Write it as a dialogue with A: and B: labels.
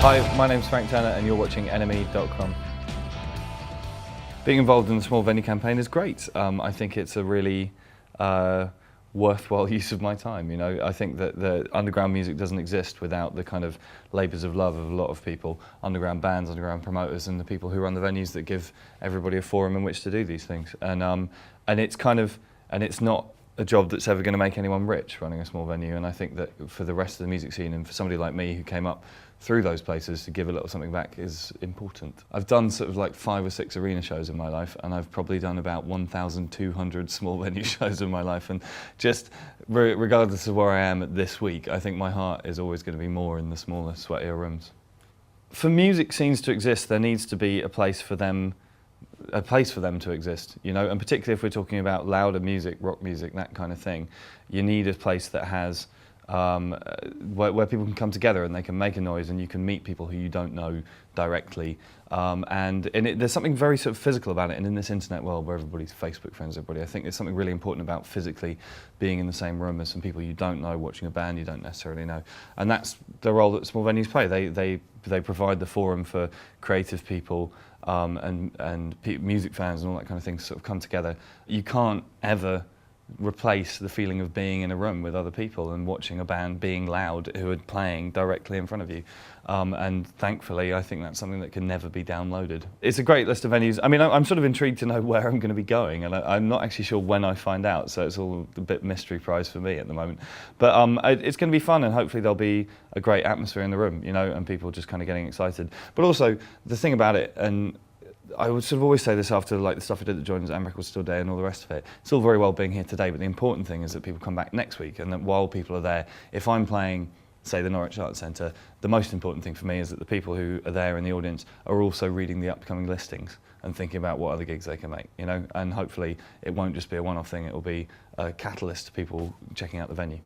A: Hi, my name's Frank Turner and you're watching NME.com. Being involved in the small venue campaign is great. I think it's a really worthwhile use of my time. You know, I think that the underground music doesn't exist without the kind of labours of love of a lot of people, underground bands, underground promoters, and the people who run the venues that give everybody a forum in which to do these things. And it's not a job that's ever going to make anyone rich, running a small venue. And I think that for the rest of the music scene and for somebody like me who came up through those places, to give a little something back is important. I've done sort of like 5 or 6 arena shows in my life, and I've probably done about 1,200 small venue shows in my life. And just regardless of where I am this week, I think my heart is always going to be more in the smaller, sweatier rooms. For music scenes to exist, there needs to be a place for them to exist, you know, and particularly if we're talking about louder music, rock music, that kind of thing, you need a place that has where people can come together and they can make a noise and you can meet people who you don't know directly. There's something very sort of physical about it, and in this internet world where everybody's Facebook friends, I think there's something really important about physically being in the same room as some people you don't know, watching a band you don't necessarily know. And that's the role that small venues play. They provide the forum for creative people and music fans and all that kind of thing to sort of come together. You can't ever replace the feeling of being in a room with other people and watching a band being loud who are playing directly in front of you. And thankfully, I think that's something that can never be downloaded. It's a great list of venues. I mean, I'm sort of intrigued to know where I'm going to be going, and I'm not actually sure when I find out, so it's all a bit mystery prize for me at the moment. But it's going to be fun, and hopefully there'll be a great atmosphere in the room, you know, and people just kind of getting excited. But also, the thing about it, and I would sort of always say this after like the stuff I did at Joiners and Record Store Day and all the rest of it. It's all very well being here today, but the important thing is that people come back next week, and that while people are there, if I'm playing, say, the Norwich Arts Centre, the most important thing for me is that the people who are there in the audience are also reading the upcoming listings and thinking about what other gigs they can make, you know, and hopefully it won't just be a one-off thing, it will be a catalyst to people checking out the venue.